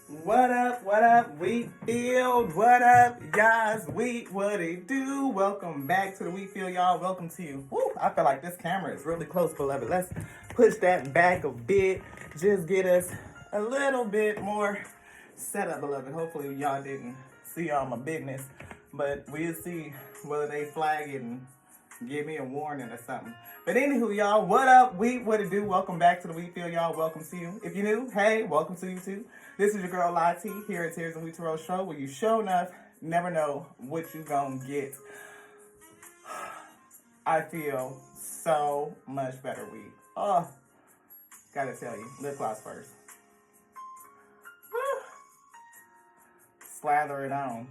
What up, Wheatfield? What up, guys? What it do? Welcome back to the Wheatfield, y'all. Welcome to you. Woo, I feel like this camera is really close, beloved. Let's push that back a bit. Just get us a little bit more set up, beloved. Hopefully, y'all didn't see all my business, but we'll see whether they flag it and give me a warning or something. But anywho, y'all, what up? What it do? Welcome back to the Wheatfield, y'all. Welcome to you. If you're new, hey, welcome to you too. This is your girl Lottie here at Tears and Wheat Roll Show, where you show enough, never know what you gonna get. I feel so much better weed. Oh, gotta tell you, lip gloss first. Slather it on.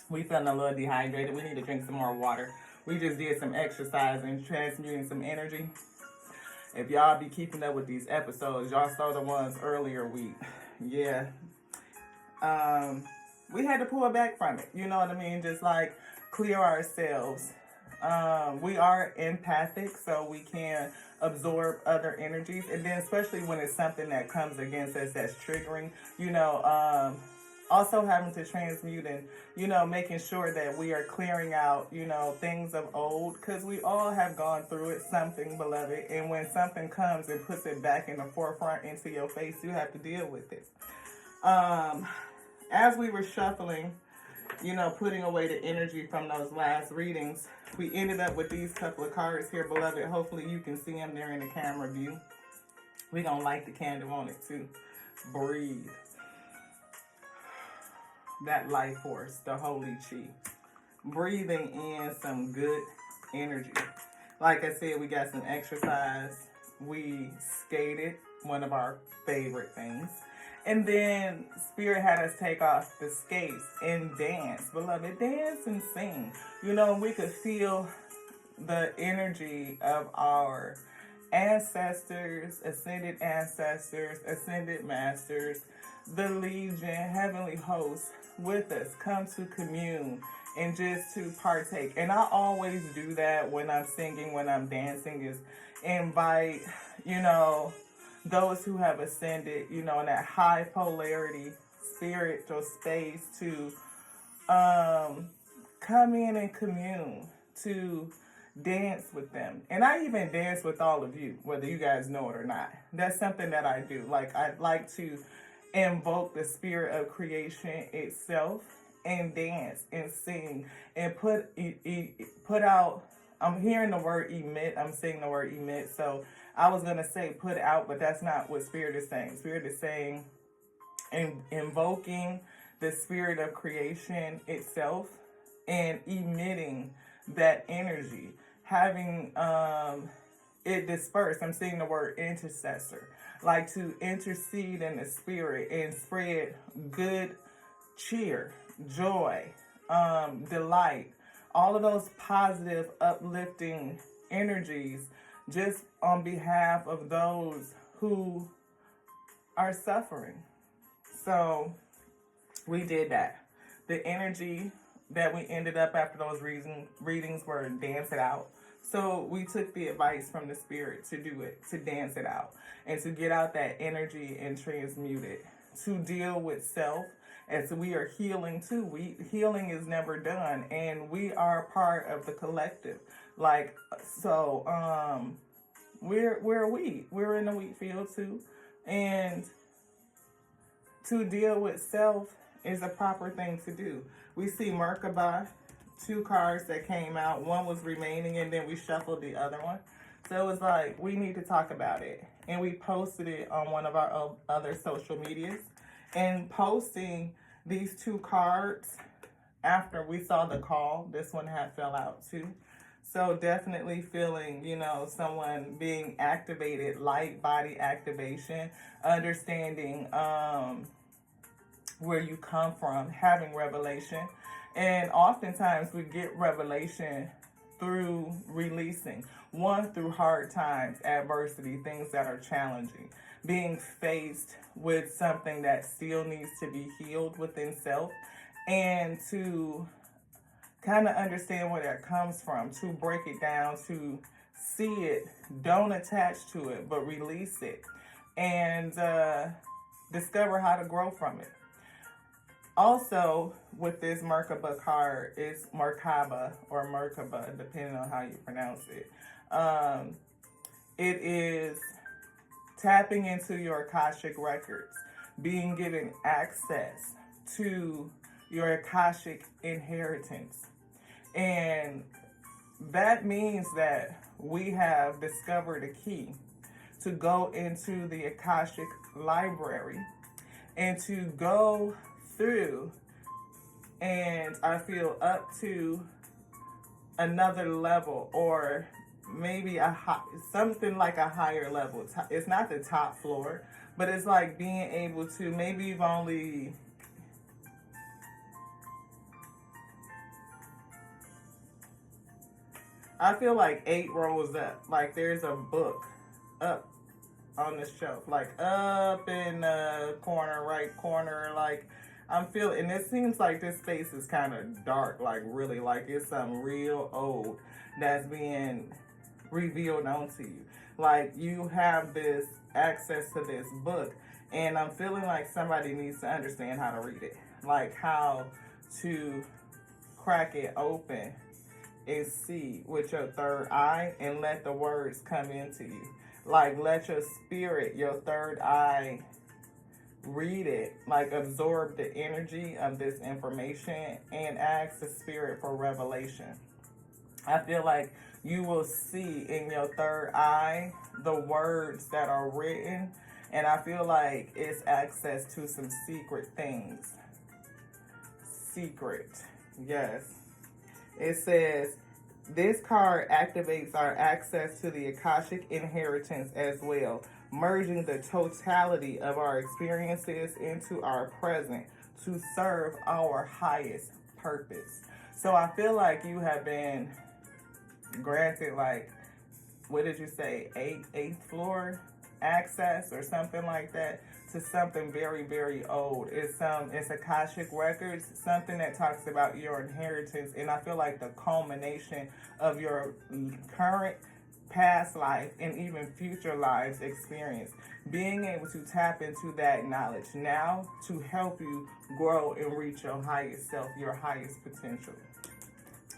We feeling a little dehydrated. We need to drink some more water. We just did some exercise and transmuting some energy. If y'all be keeping up with these episodes, y'all saw the ones earlier week. Yeah. We had to pull back from it. You know what I mean? Just like clear ourselves. We are empathic, so we can absorb other energies. And then especially when it's something that comes against us that's triggering, also having to transmute and, making sure that we are clearing out, things of old, because we all have gone through it, something, beloved. And when something comes and puts it back in the forefront into your face, you have to deal with it. As we were shuffling, putting away the energy from those last readings, we ended up with these couple of cards here, beloved. Hopefully you can see them there in the camera view. We're going to light the candle on it too. Breathe. That life force, the holy chi. Breathing in some good energy. Like I said, we got some exercise. We skated, one of our favorite things. And then Spirit had us take off the skates and dance. Beloved, dance and sing. We could feel the energy of our ancestors, ascended masters, the legion, heavenly hosts with us, come to commune and just to partake. And I always do that when I'm singing, when I'm dancing, is invite, those who have ascended, in that high polarity spiritual space to come in and commune, to dance with them. And I even dance with all of you, whether you guys know it or not. That's something that I do. Like, I like to invoke the spirit of creation itself and dance and sing and put out. I'm hearing the word emit. I'm saying the word emit. So I was going to say put out, but that's not what Spirit is saying. Spirit is saying invoking the spirit of creation itself and emitting that energy, having it dispersed. I'm saying the word intercessor, like to intercede in the spirit and spread good cheer, joy, delight, all of those positive, uplifting energies just on behalf of those who are suffering. So we did that. The energy that we ended up after those readings were dance it out. So we took the advice from the spirit to do it, to dance it out, and to get out that energy and transmute it, to deal with self, as we are healing too. Healing is never done, and we are part of the collective. Like, so we're wheat. We're in the wheat field too, and to deal with self is a proper thing to do. We see Merkaba, 2 cards that came out. One was remaining, and then we shuffled the other one. So it was like, we need to talk about it. And we posted it on one of our other social medias. And posting these 2 cards after we saw the call, this one had fell out too. So definitely feeling, someone being activated, light body activation, understanding where you come from, having revelation. And oftentimes we get revelation through releasing. One, through hard times, adversity, things that are challenging. Being faced with something that still needs to be healed within self. And to kind of understand where that comes from, to break it down, to see it, don't attach to it, but release it. And discover how to grow from it. Also, with this Merkaba card, it's Merkaba or Merkaba, depending on how you pronounce it. It is tapping into your Akashic records, being given access to your Akashic inheritance. And that means that we have discovered a key to go into the Akashic library and to go through, and I feel up to another level, or maybe something like a higher level. It's not the top floor, but it's like being able to, maybe you've only, I feel like 8 rows up. Like there's a book up on the shelf, like up in the corner, right corner. Like I'm feeling, and it seems like this space is kind of dark, like really, like it's something real old that's being revealed onto you. Like you have this access to this book, and I'm feeling like somebody needs to understand how to read it, like how to crack it open and see with your third eye and let the words come into you. Like let your spirit, your third eye, read it, like absorb the energy of this information and ask the spirit for revelation. I feel like you will see in your third eye the words that are written, and I feel like it's access to some secret things. Secret, yes. It says, this card activates our access to the Akashic inheritance as well, merging the totality of our experiences into our present to serve our highest purpose. So I feel like you have been granted, like, what did you say, eighth floor access or something like that to something very, very old. It's Akashic Records, something that talks about your inheritance, and I feel like the culmination of your current, past life, and even future lives experience. Being able to tap into that knowledge now to help you grow and reach your highest self, your highest potential.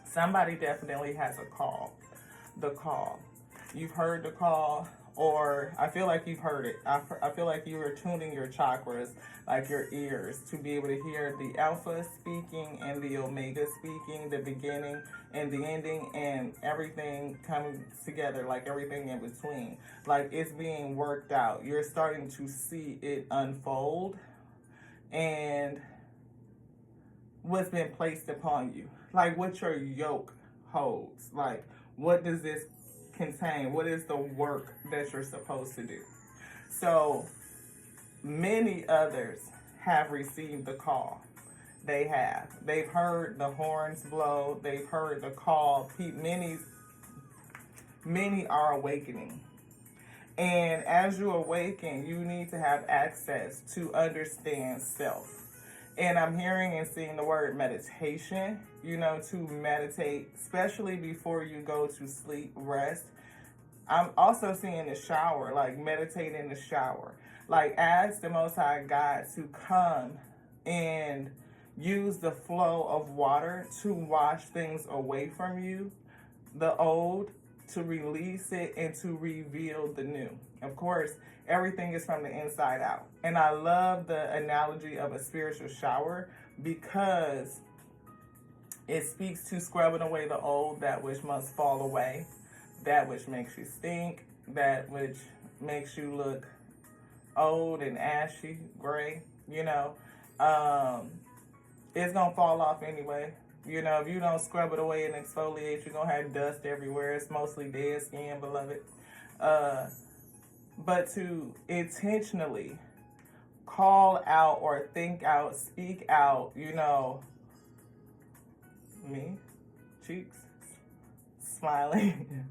Somebody definitely has a call. The call. You've heard the call, or I feel like you've heard it. I feel like you are tuning your chakras, like your ears, to be able to hear the Alpha speaking and the Omega speaking, the beginning and the ending, and everything coming together, like everything in between. Like it's being worked out. You're starting to see it unfold and what's been placed upon you. Like what your yoke holds. Like what does this contain? What is the work that you're supposed to do? So many others have received the call. They have. They've heard the horns blow. They've heard the call. Many are awakening. And as you awaken, you need to have access to understand self. And I'm hearing and seeing the word meditation, to meditate, especially before you go to sleep, rest. I'm also seeing the shower, like meditate in the shower. Like ask the Most High God to come and use the flow of water to wash things away from you, the old, to release it and to reveal the new. Of course, everything is from the inside out. And I love the analogy of a spiritual shower because it speaks to scrubbing away the old, that which must fall away, that which makes you stink, that which makes you look old and ashy, gray, it's going to fall off anyway. If you don't scrub it away and exfoliate, you're going to have dust everywhere. It's mostly dead skin, beloved. But to intentionally call out or think out, speak out, me, cheeks, smiling.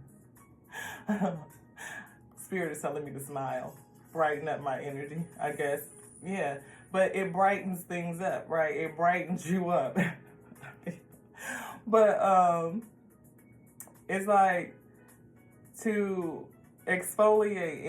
Spirit is telling me to smile, brighten up my energy, I guess. Yeah, but it brightens things up, right? It brightens you up. But it's like to exfoliate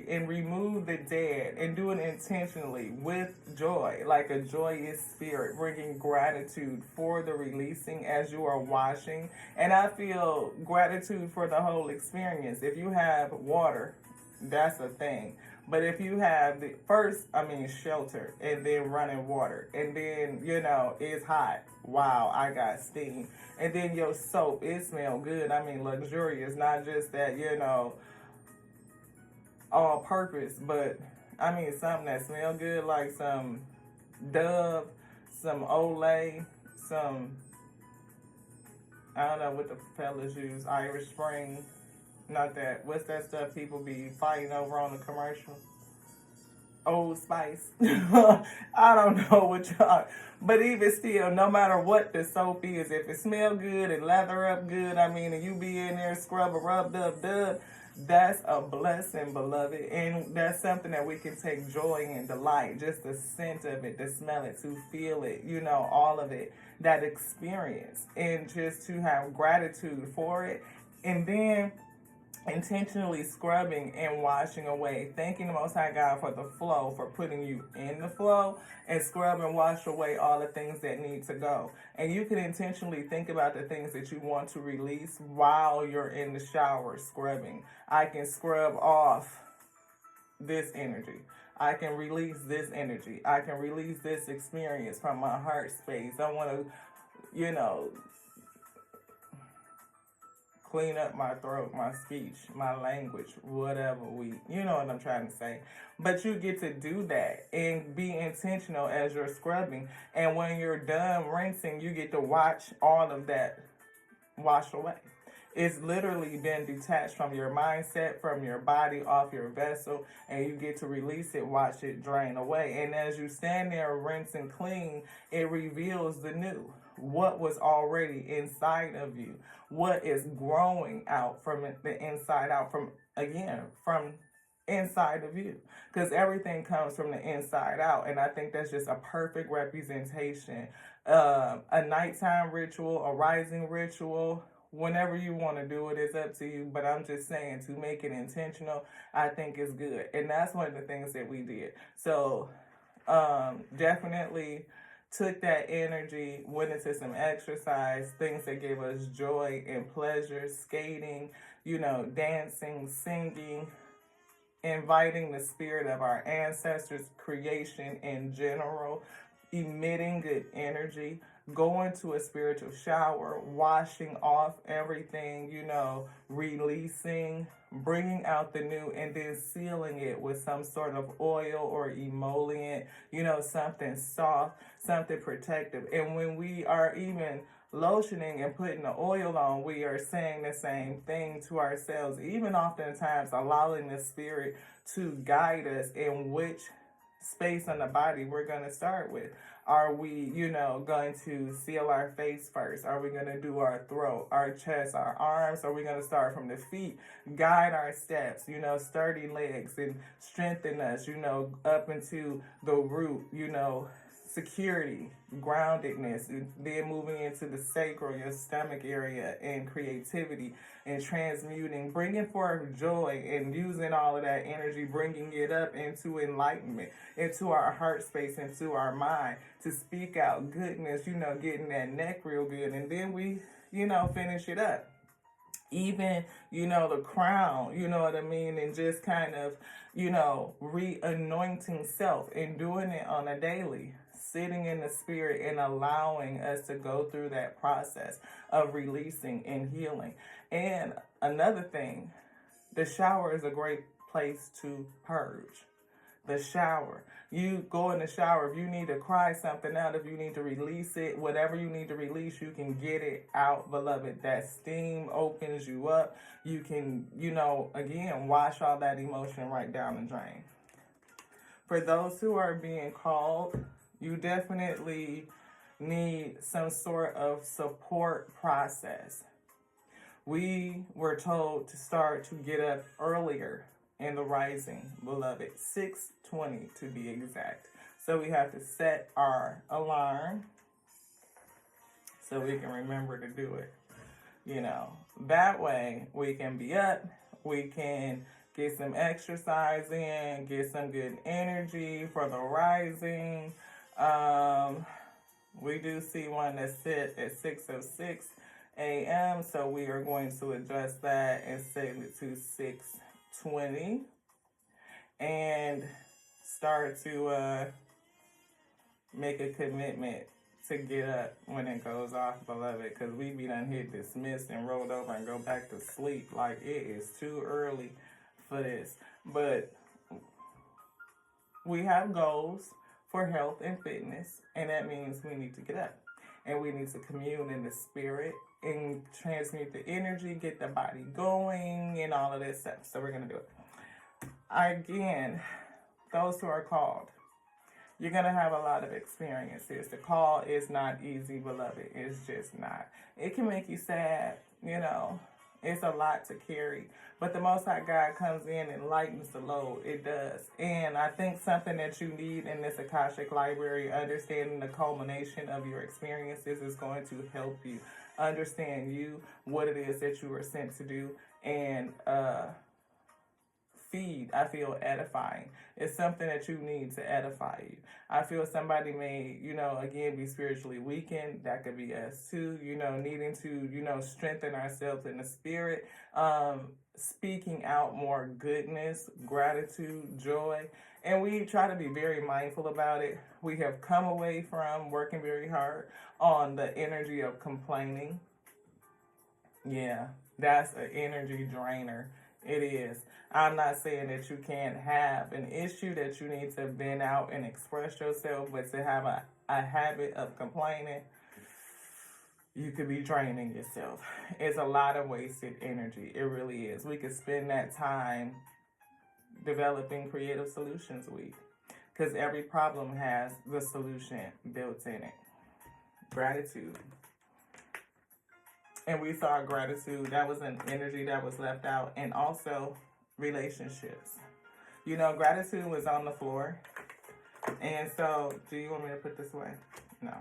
and remove the dead, and do it intentionally with joy, like a joyous spirit, bringing gratitude for the releasing as you are washing. And I feel gratitude for the whole experience. If you have water, that's a thing. But if you have the first, I mean, shelter, and then running water, and then, it's hot. Wow, I got steam. And then your soap, it smells good. I mean, luxurious, not just that, all purpose, but I mean, something that smells good, like some Dove, some Olay, some, I don't know what the fellas use, Irish Spring. Not that. What's that stuff people be fighting over on the commercial? Old Spice. I don't know what y'all. But even still, no matter what the soap is, if it smell good and lather up good, I mean, and you be in there scrub a rub dub dub, that's a blessing, beloved. And that's something that we can take joy and delight. Just the scent of it, to smell it, to feel it, all of it, that experience. And just to have gratitude for it. And then intentionally scrubbing and washing away, thanking the Most High God for the flow, for putting you in the flow, and scrub and wash away all the things that need to go. And you can intentionally think about the things that you want to release while you're in the shower scrubbing. I can scrub off this energy. I can release this energy. I can release this experience from my heart space. I want to, clean up my throat, my speech, my language, whatever you know what I'm trying to say. But you get to do that and be intentional as you're scrubbing. And when you're done rinsing, you get to watch all of that wash away. It's literally been detached from your mindset, from your body, off your vessel, and you get to release it, watch it drain away. And as you stand there, rinse and clean, it reveals the new. What was already inside of you, what is growing out from the inside out, from inside of you, because everything comes from the inside out. And I think that's just a perfect representation. A nighttime ritual, a rising ritual, whenever you want to do it, it's up to you. But I'm just saying, to make it intentional, I think is good. And that's one of the things that we did. So definitely took that energy, went into some exercise, things that gave us joy and pleasure, skating, dancing, singing, inviting the spirit of our ancestors, creation in general, emitting good energy, going to a spiritual shower, washing off everything, releasing, bringing out the new, and then sealing it with some sort of oil or emollient, something soft, something protective. And when we are even lotioning and putting the oil on, we are saying the same thing to ourselves, even oftentimes allowing the spirit to guide us in which space on the body we're going to start with. Are we, going to seal our face first? Are we going to do our throat, our chest, our arms? Are we going to start from the feet? Guide our steps, sturdy legs, and strengthen us, up into the root, security, groundedness, and then moving into the sacral, your stomach area, and creativity, and transmuting, bringing forth joy, and using all of that energy, bringing it up into enlightenment, into our heart space, into our mind, to speak out goodness, getting that neck real good, and then we, finish it up. Even, the crown, you know what I mean? And just kind of, re-anointing self and doing it on a daily, sitting in the spirit and allowing us to go through that process of releasing and healing. And another thing, the shower is a great place to purge. The shower. You go in the shower. If you need to cry something out, if you need to release it, whatever you need to release, you can get it out, beloved. That steam opens you up. You can, again, wash all that emotion right down the drain. For those who are being called, you definitely need some sort of support process. We were told to start to get up earlier in the rising, beloved, 6:20 to be exact. So we have to set our alarm so we can remember to do it. That way we can be up, we can Get some exercise in, get some good energy for the rising. We do see one that's set at 6:06 a.m., so we are going to adjust that and set it to 6:20 and start to make a commitment to get up when it goes off, beloved, because we be done hit dismissed and rolled over and go back to sleep. Like, it is too early for this. But we have goals for health and fitness, and that means we need to get up and we need to commune in the spirit and transmute the energy, get the body going, and all of that stuff. So we're going to do it. Again, those who are called, you're going to have a lot of experiences. The call is not easy, beloved. It's just not. It can make you sad, you know. It's a lot to carry. But the Most High God comes in and lightens the load. It does. And I think something that you need in this Akashic Library, understanding the culmination of your experiences, is going to help you understand you, what it is that you were sent to do, and feed, I feel, edifying. It's something that you need to edify you. I feel somebody may, you know, again, be spiritually weakened. That could be us too, you know, needing to, you know, strengthen ourselves in the spirit, speaking out more goodness, gratitude, joy. And we try to be very mindful about it. We have come away from working very hard on the energy of complaining. Yeah, that's an energy drainer. It is. I'm not saying that you can't have an issue that you need to vent out and express yourself, but to have a habit of complaining, you could be draining yourself. It's a lot of wasted energy. It really is. We could spend that time developing Creative Solutions Week, because every problem has the solution built in it. Gratitude. And we saw gratitude. That was an energy that was left out. And also relationships. You know, gratitude was on the floor. And so, do you want me to put this away? No.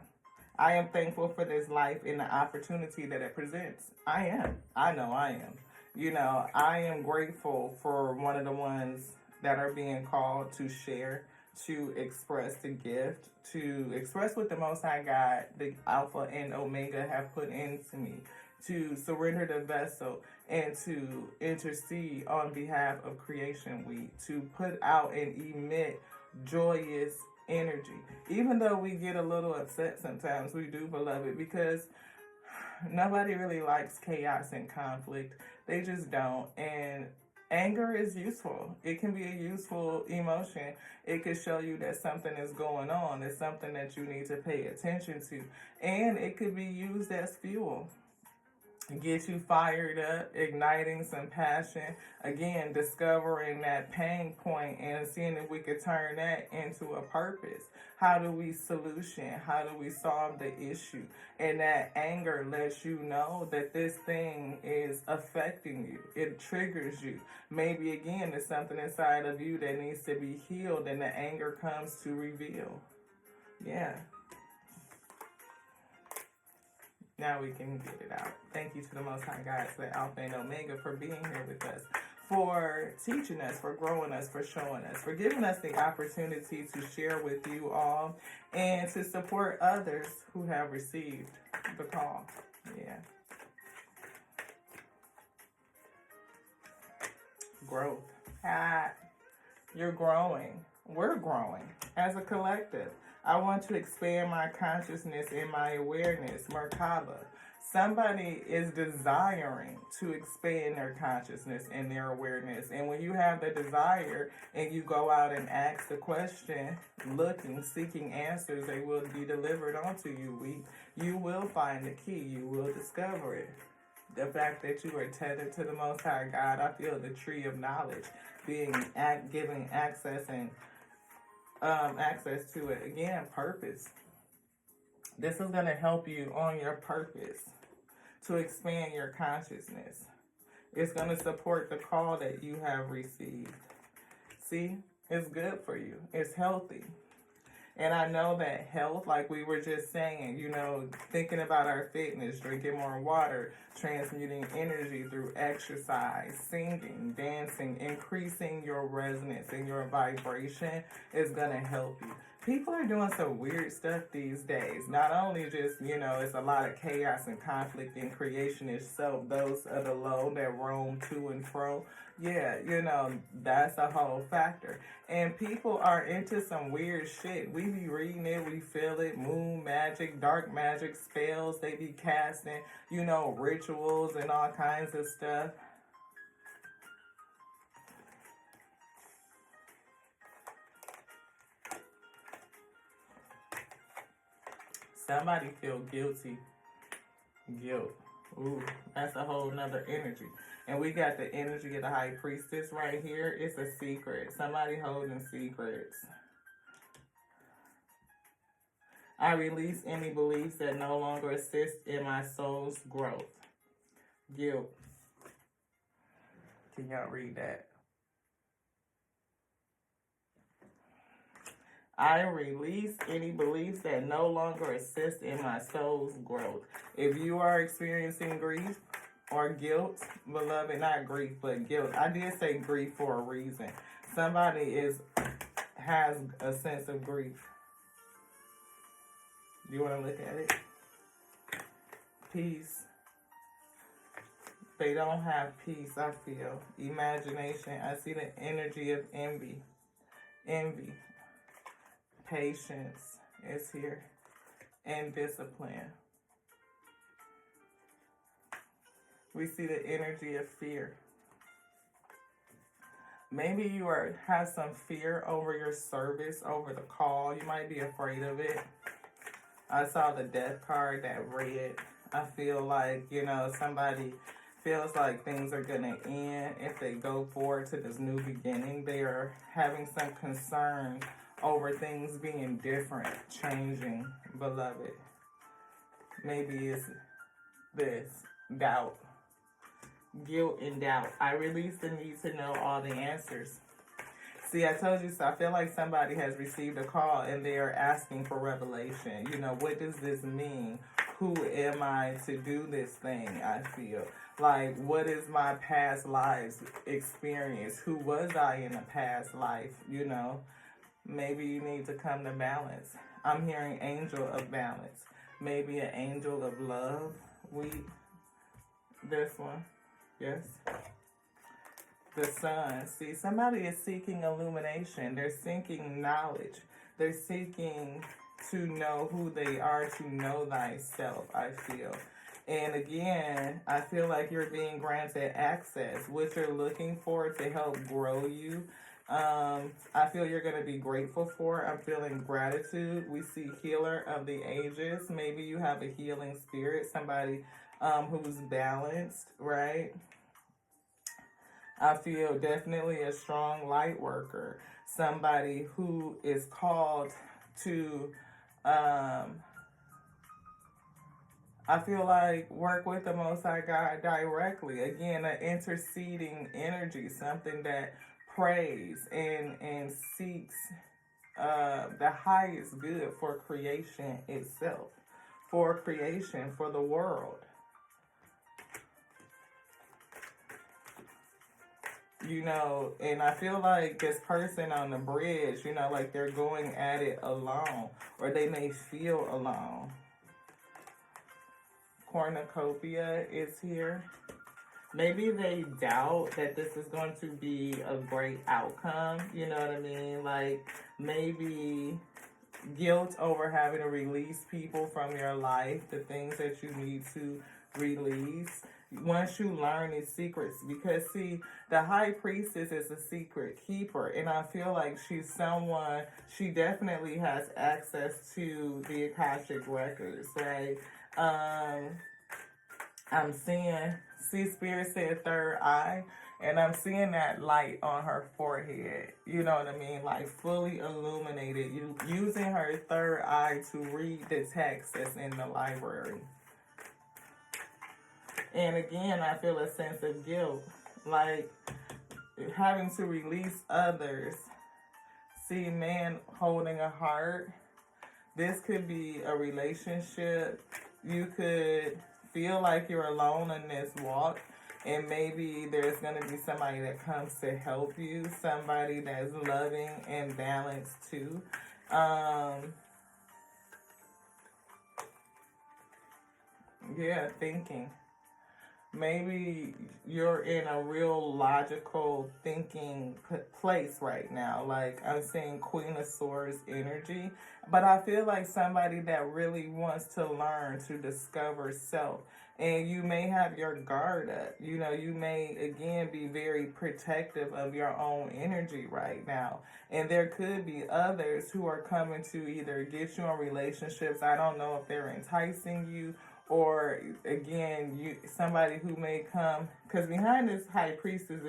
I am thankful for this life and the opportunity that it presents. I am. I know I am. You know, I am grateful for one of the ones that are being called to share, to express the gift, to express what the Most High God, the Alpha and Omega, have put into me, to surrender the vessel and to intercede on behalf of Creation Week, to put out and emit joyous energy. Even though we get a little upset sometimes, we do, beloved, because nobody really likes chaos and conflict. They just don't. And anger is useful. It can be a useful emotion. It could show you that something is going on. It's something that you need to pay attention to. And it could be used as fuel. Get you fired up, igniting some passion. Again, discovering that pain point and seeing if we could turn that into a purpose. How do we solution? How do we solve the issue? And that anger lets you know that this thing is affecting you. It triggers you. Maybe, again, there's something inside of you that needs to be healed, and the anger comes to reveal. Yeah. Now we can get it out. Thank you to the Most High God, to the Alpha and Omega, for being here with us, for teaching us, for growing us, for showing us, for giving us the opportunity to share with you all and to support others who have received the call. Yeah. Growth. You're growing. We're growing as a collective. I want to expand my consciousness and my awareness. Merkaba. Somebody is desiring to expand their consciousness and their awareness. And when you have the desire and you go out and ask the question, looking, seeking answers, they will be delivered onto you. You will find the key. You will discover it. The fact that you are tethered to the Most High God, I feel the tree of knowledge being giving access and access to it. Again, purpose. This is going to help you on your purpose to expand your consciousness. It's going to support the call that you have received. See, it's good for you. It's healthy. And I know that health, like we were just saying, you know, thinking about our fitness, drinking more water, transmuting energy through exercise, singing, dancing, increasing your resonance and your vibration is going to help you. People are doing some weird stuff these days. Not only just, you know, it's a lot of chaos and conflict in creation itself, those of the low that roam to and fro. Yeah, you know, that's a whole factor. And people are into some weird shit. We be reading it, we feel it, moon magic, dark magic, spells they be casting, you know, rituals and all kinds of stuff. Somebody feel guilty. Guilt. Ooh, that's a whole nother energy. And we got the energy of the high priestess right here. It's a secret. Somebody holding secrets. I release any beliefs that no longer assist in my soul's growth. Guilt. Can y'all read that? I release any beliefs that no longer assist in my soul's growth. If you are experiencing grief or guilt, beloved, not grief, but guilt. I did say grief for a reason. Somebody has a sense of grief. You want to look at it? Peace. They don't have peace, I feel. Imagination. I see the energy of envy. Envy. Patience is here. And discipline. We see the energy of fear. Maybe you have some fear over your service, over the call. You might be afraid of it. I saw the death card that read. I feel like, you know, somebody feels like things are going to end if they go forward to this new beginning. They are having some concern over things being different, changing, beloved. Maybe it's this, doubt, guilt and doubt. I release the need to know all the answers. See, I told you so. I feel like somebody has received a call and they are asking for revelation. You know, what does this mean? Who am I to do this thing? I feel like, what is my past lives experience? Who was I in a past life? You know, maybe you need to come to balance. I'm hearing angel of balance. Maybe an angel of love. This one. Yes. The sun. See, somebody is seeking illumination. They're seeking knowledge. They're seeking to know who they are, to know thyself, I feel. And again, I feel like you're being granted access. What you're looking for to help grow you, I feel you're going to be grateful for. I'm feeling gratitude. We see healer of the ages. Maybe you have a healing spirit, somebody who's balanced, right? I feel definitely a strong light worker, somebody who is called to, I feel like work with the Most High God directly. Again, an interceding energy, something that prays and seeks the highest good for creation itself, for creation, for the world. You know, and I feel like this person on the bridge, you know, like they're going at it alone, or they may feel alone. Cornucopia is here. Maybe they doubt that this is going to be a great outcome, you know what I mean? Like, maybe guilt over having to release people from your life, the things that you need to release. Once you learn these secrets, because see, the high priestess is a secret keeper, and I feel like she's someone, she definitely has access to the Akashic records, right? I'm seeing, see, Spirit said third eye, and I'm seeing that light on her forehead, you know what I mean, like fully illuminated, using her third eye to read the text that's in the library. And again, I feel a sense of guilt, like having to release others. See, man holding a heart. This could be a relationship. You could feel like you're alone in this walk, and maybe there's going to be somebody that comes to help you, somebody that's loving and balanced too. Yeah, thinking. Maybe you're in a real logical thinking place right now. Like I'm seeing Queen of Swords energy, but I feel like somebody that really wants to learn to discover self. And you may have your guard up. You know, you may again be very protective of your own energy right now. And there could be others who are coming to either get you in relationships. I don't know if they're enticing you, or again, you somebody who may come, because behind this high priestess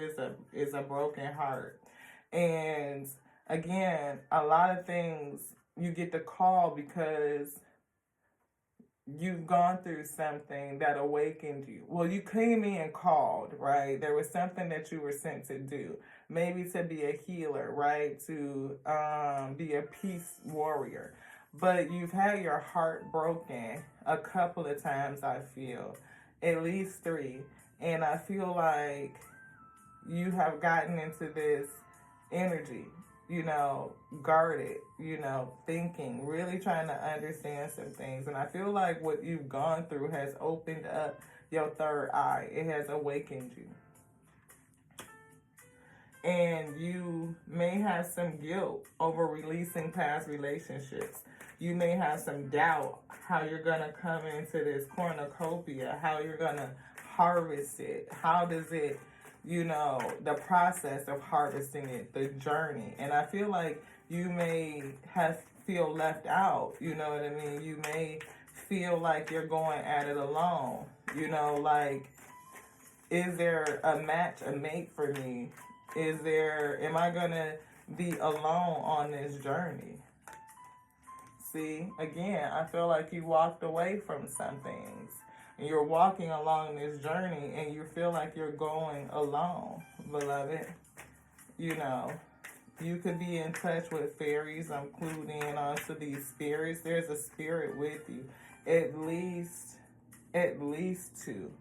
is a broken heart. And again, a lot of things you get the call because you've gone through something that awakened you. Well, you came in called, right? There was something that you were sent to do. Maybe to be a healer, right? To be a peace warrior. But you've had your heart broken a couple of times, I feel. At least 3. And I feel like you have gotten into this energy, guarded, thinking, really trying to understand some things. And I feel like what you've gone through has opened up your third eye. It has awakened you. And you may have some guilt over releasing past relationships. You may have some doubt how you're going to come into this cornucopia, how you're going to harvest it. How does it, the process of harvesting it, the journey. And I feel like you may feel left out, you know what I mean? You may feel like you're going at it alone, like, is there a match, a mate for me? Am I going to be alone on this journey? See, again, I feel like you walked away from some things. And you're walking along this journey and you feel like you're going alone, beloved. You could be in touch with fairies. I'm clued in onto these spirits. There's a spirit with you. At least 2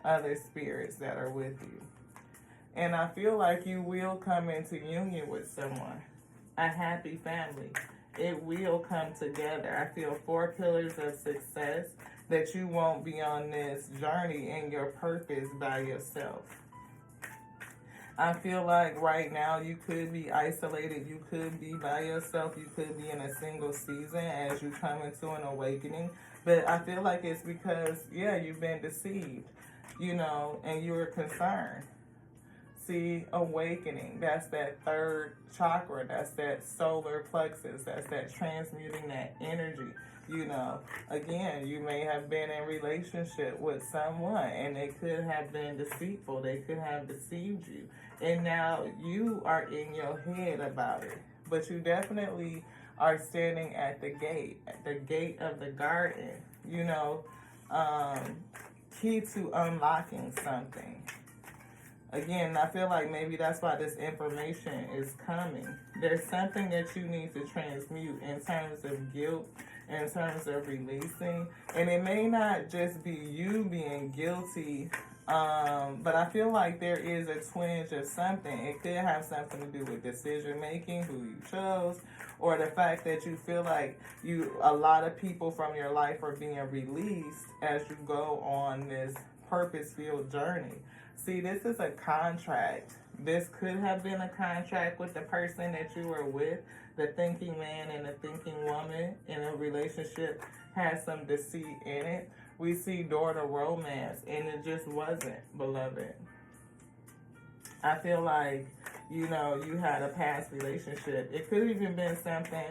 other spirits that are with you. And I feel like you will come into union with someone. A happy family. It will come together. I feel 4 pillars of success, that you won't be on this journey in your purpose by yourself. I feel like right now you could be isolated. You could be by yourself. You could be in a single season as you come into an awakening. But I feel like it's because, you've been deceived, and you're concerned. See, awakening, that's that 3rd chakra, that's that solar plexus, that's that transmuting that energy. Again, you may have been in relationship with someone and they could have been deceitful, they could have deceived you, and now you are in your head about it. But you definitely are standing at the gate of the garden, key to unlocking something. Again, I feel like maybe that's why this information is coming. There's something that you need to transmute in terms of guilt, in terms of releasing. And it may not just be you being guilty, but I feel like there is a twinge of something. It could have something to do with decision making, who you chose, or the fact that you feel like a lot of people from your life are being released as you go on this purpose-filled journey. See, this is a contract. This could have been a contract with the person that you were with. The thinking man and the thinking woman in a relationship has some deceit in it. We see door to romance, and it just wasn't, beloved. I feel like, you had a past relationship. It could have even been something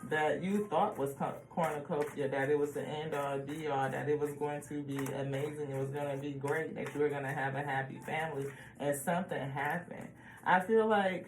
that you thought was cornucopia, that it was the end all be all, that it was going to be amazing, it was going to be great, that you were going to have a happy family, and something happened. I feel like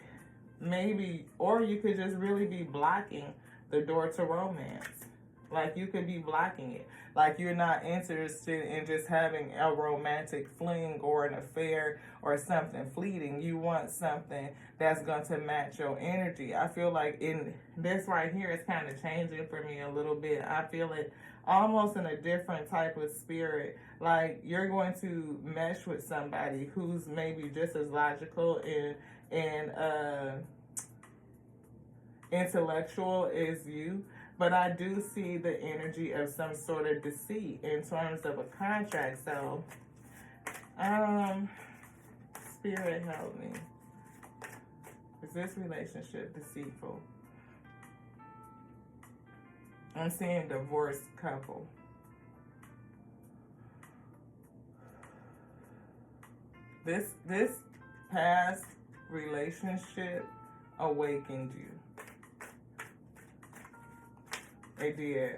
maybe, or you could just really be blocking the door to romance. Like you could be blocking it. Like you're not interested in just having a romantic fling or an affair or something fleeting. You want something that's going to match your energy. I feel like in this right here is kind of changing for me a little bit. I feel it almost in a different type of spirit. Like you're going to mesh with somebody who's maybe just as logical and intellectual as you, but I do see the energy of some sort of deceit in terms of a contract. So, Spirit help me. Is this relationship deceitful? I'm seeing divorced couple. This past relationship awakened you. It did.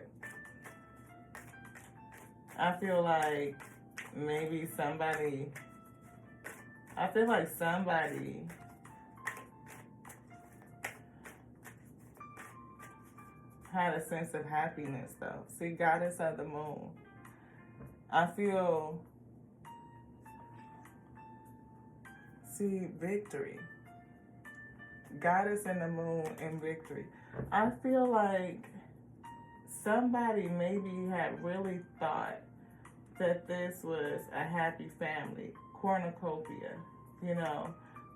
I feel like maybe somebody had a sense of happiness though. See, Goddess of the Moon. I feel, see, victory. Goddess and the Moon and victory. I feel like somebody maybe had really thought that this was a happy family, cornucopia, you know,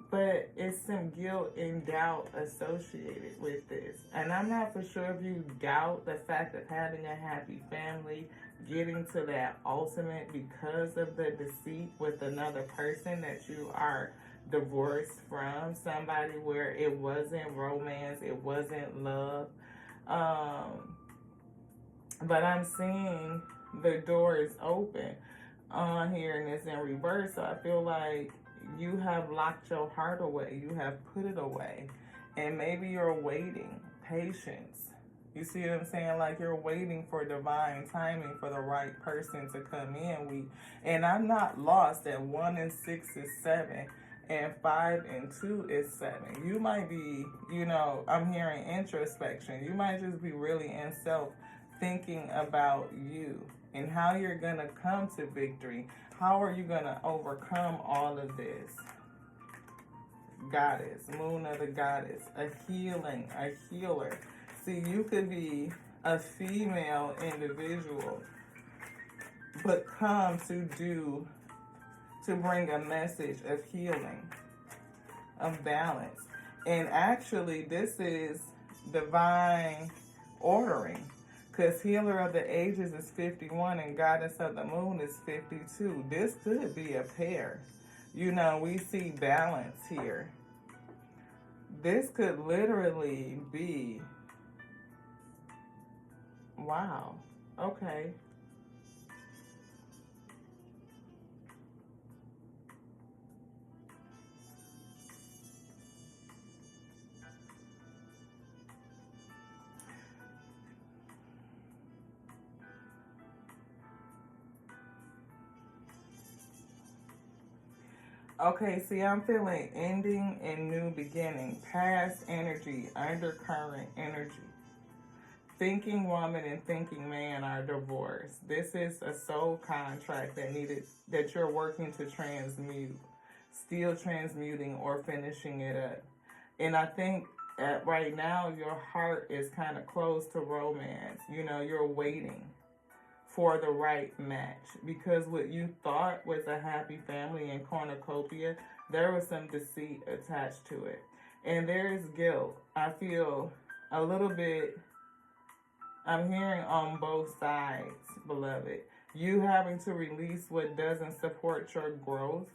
but it's some guilt and doubt associated with this. And I'm not for sure if you doubt the fact of having a happy family, getting to that ultimate because of the deceit with another person that you are divorced from, somebody where it wasn't romance, it wasn't love. But I'm seeing the door is open on here and it's in reverse. So I feel like you have locked your heart away. You have put it away. And maybe you're waiting. Patience. You see what I'm saying? Like you're waiting for divine timing for the right person to come in. And I'm not lost that 1 and 6 is 7. And 5 and 2 is 7. You might be, you know, I'm hearing introspection. You might just be really in self thinking about you and how you're going to come to victory. How are you going to overcome all of this? Goddess, Moon of the Goddess, a healing, a healer. See, you could be a female individual, but come to bring a message of healing, of balance. And actually, this is divine ordering. Because Healer of the Ages is 51 and Goddess of the Moon is 52. This could be a pair. You know, we see balance here. This could literally be, wow, okay. Okay, see, I'm feeling ending and new beginning, past energy, undercurrent energy. Thinking woman and thinking man are divorced. This is a soul contract that you're working to transmute, still transmuting or finishing it up. And I think right now your heart is kind of closed to romance. You know, you're waiting for the right match, because what you thought was a happy family in cornucopia, there was some deceit attached to it. And there is guilt. I feel a little bit, I'm hearing on both sides, beloved. You having to release what doesn't support your growth,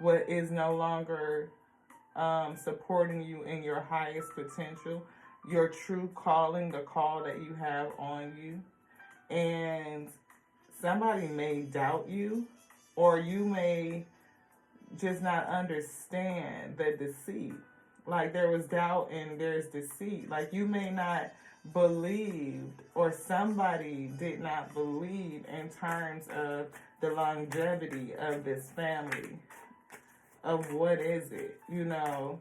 what is no longer supporting you in your highest potential, your true calling, the call that you have on you. And somebody may doubt you, or you may just not understand the deceit. Like there was doubt and there's deceit. Like you may not believe, or somebody did not believe in terms of the longevity of this family, of what is it, you know,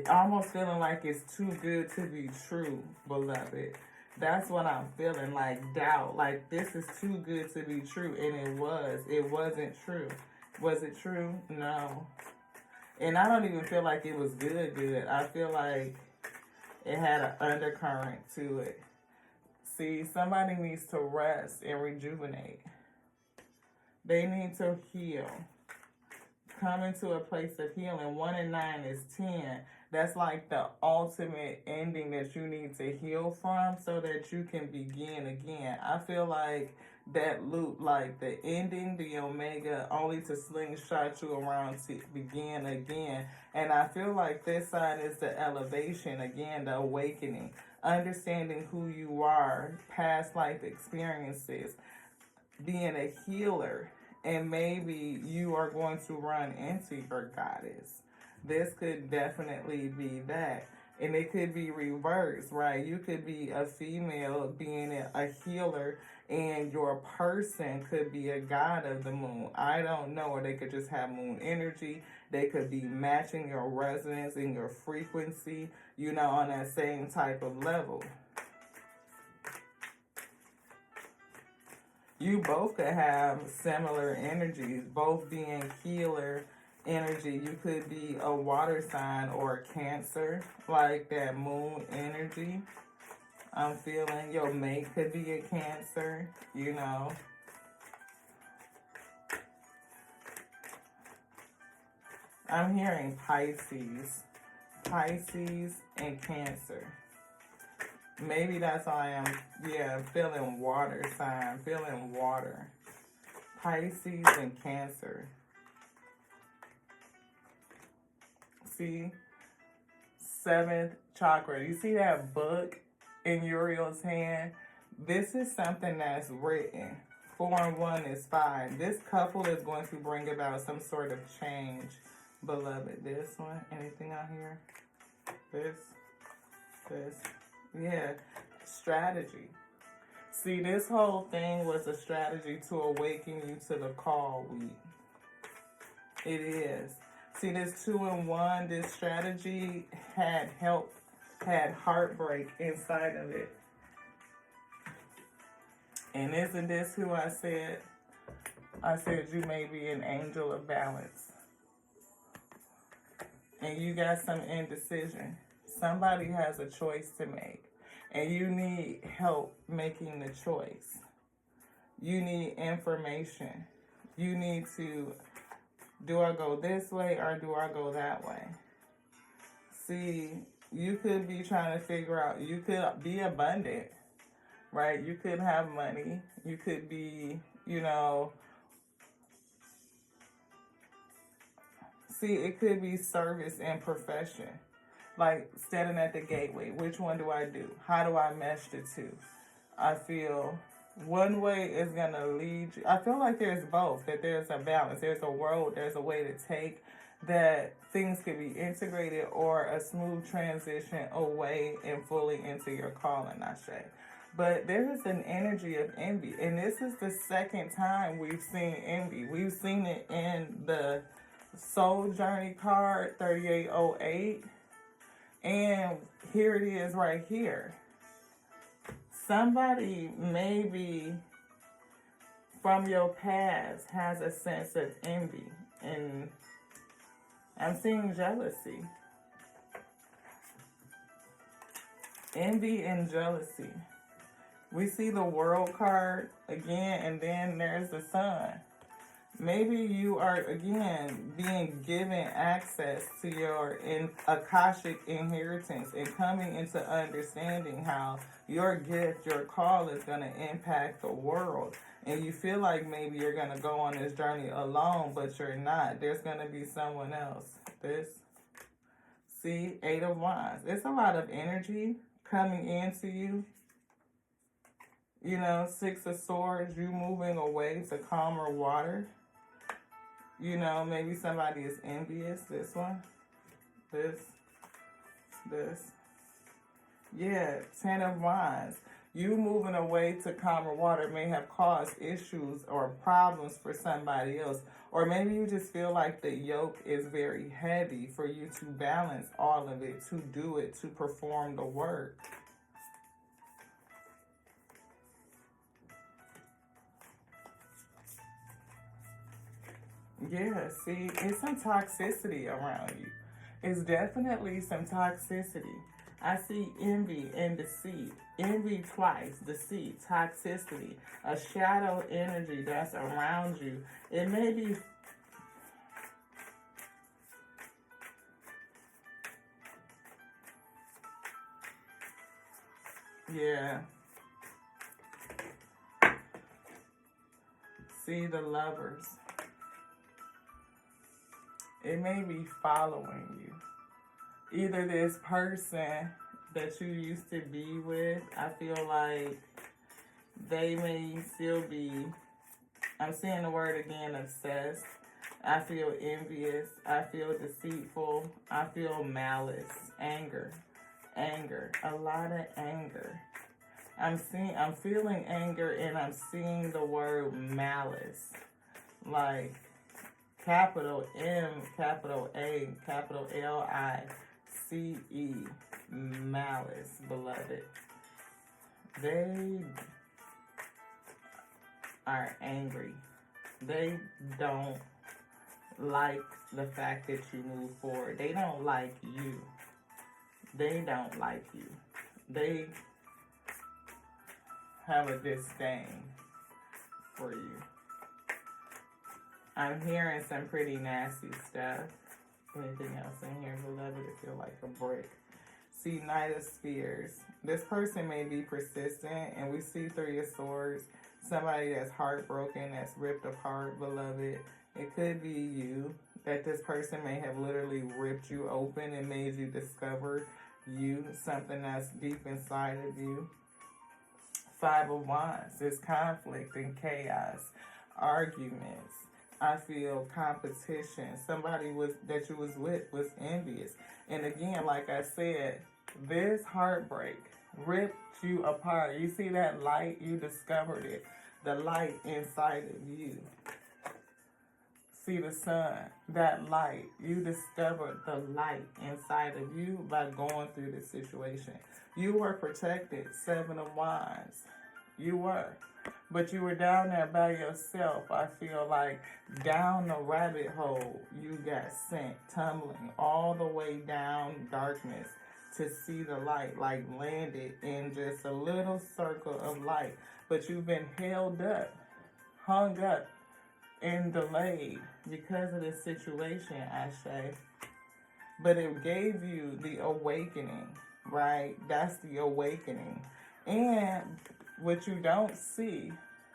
almost feeling like it's too good to be true, beloved. That's what I'm feeling, like doubt. Like this is too good to be true. And it was. It wasn't true. Was it true? No. And I don't even feel like it was good. I feel like it had an undercurrent to it. See, somebody needs to rest and rejuvenate. They need to heal. Come into a place of healing. 1 and 9 is 10. That's like the ultimate ending that you need to heal from so that you can begin again. I feel like that loop, like the ending, the omega, only to slingshot you around to begin again. And I feel like this side is the elevation, again, the awakening, understanding who you are, past life experiences, being a healer, and maybe you are going to run into your goddess. This could definitely be that. And it could be reversed, right? You could be a female being a healer, and your person could be a god of the moon. I don't know. Or they could just have moon energy. They could be matching your resonance and your frequency, you know, on that same type of level. You both could have similar energies, both being healer energy. You could be a water sign or a Cancer, like that moon energy. I'm feeling your mate could be a Cancer, you know. I'm hearing Pisces and Cancer. Maybe that's how I am, yeah, feeling water sign, feeling water. Pisces and Cancer. See? 7th chakra. You see that book in Uriel's hand? This is something that's written. 4 and 1 is 5. This couple is going to bring about some sort of change, beloved. This one, anything out here? This. Yeah, strategy. See, this whole thing was a strategy to awaken you to the call, wheat. It is. See, this 2 and 1, this strategy had heartbreak inside of it. And isn't this who I said? I said you may be an angel of balance. And you got some indecision. Somebody has a choice to make, and you need help making the choice. You need information. You need to, do I go this way or do I go that way? See, you could be trying to figure out, you could be abundant, right? You could have money. You could be, you know, see, it could be service and profession. Like standing at the gateway. Which one do I do? How do I mesh the two? I feel one way is going to lead you. I feel like there's both, that there's a balance. There's a road, there's a way to take, that things could be integrated, or a smooth transition away and fully into your calling, Ashe. But there is an energy of envy. And this is the second time we've seen envy. We've seen it in the Soul Journey card, 3808. And here it is right here. Somebody maybe from your past has a sense of envy. And I'm seeing jealousy. Envy and jealousy. We see the World card again, and then there's the Sun. Maybe you are, again, being given access to your Akashic inheritance and coming into understanding how your gift, your call is going to impact the world. And you feel like maybe you're going to go on this journey alone, but you're not. There's going to be someone else. This, see, 8 of Wands. There's a lot of energy coming into you. You know, 6 of Swords, you moving away to calmer water. You know, maybe somebody is envious. This one. This. Yeah, 10 of Wands. You moving away to calmer water may have caused issues or problems for somebody else. Or maybe you just feel like the yoke is very heavy for you to balance all of it, to do it, to perform the work. Yeah, see, it's some toxicity around you. It's definitely some toxicity. I see envy and deceit. Envy twice, deceit, toxicity, a shadow energy that's around you. It may be, yeah, see the lovers. It may be following you. Either this person that you used to be with, I feel like they may still be, I'm seeing the word again, obsessed. I feel envious. I feel deceitful. I feel malice, anger, a lot of anger. I'm feeling anger, and I'm seeing the word malice, like capital M, capital A, capital LICE, malice, beloved. They are angry. They don't like the fact that you move forward. They don't like you. They don't like you. They have a disdain for you. I'm hearing some pretty nasty stuff. Anything else in here, beloved? It feel like a brick. See, Knight of Spears. This person may be persistent, and we see Three of Swords. Somebody that's heartbroken, that's ripped apart, beloved. It could be you, that this person may have literally ripped you open and made you discover you, something that's deep inside of you. Five of Wands. There's conflict and chaos, arguments. I feel competition. Somebody that you was with was envious. And again, like I said, this heartbreak ripped you apart. You see that light? You discovered it. The light inside of you. See the sun, that light. You discovered the light inside of you by going through this situation. You were protected, Seven of Wands. You were. But you were down there by yourself. I feel like down the rabbit hole you got sent, tumbling all the way down darkness to see the light, like landed in just a little circle of light. But you've been held up, hung up, and delayed because of this situation, Ashe. But it gave you the awakening, right? That's the awakening. And what you don't see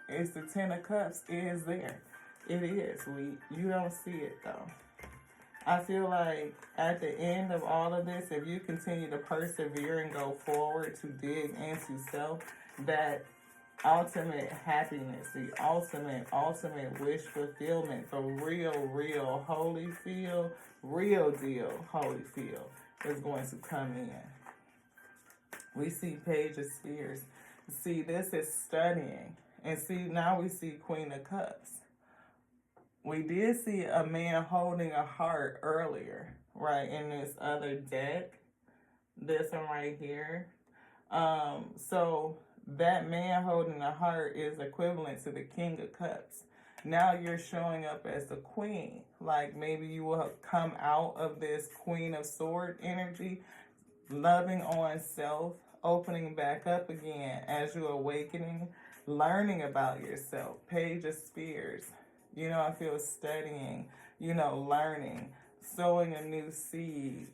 is the Ten of Cups is there. It is. You don't see it though. I feel like at the end of all of this, if you continue to persevere and go forward to dig into self, that ultimate happiness, the ultimate wish fulfillment, the real holy feel, real deal holy feel is going to come in. We see Page of Spears. See, this is studying. And see, now we see Queen of Cups. We did see a man holding a heart earlier, right, in this other deck. This one right here. So that man holding a heart is equivalent to the King of Cups. Now you're showing up as the queen. Like maybe you will come out of this Queen of Sword energy, loving on self, opening back up again as you're awakening, learning about yourself. Page of Spears. You know, I feel studying, learning, sowing a new seed,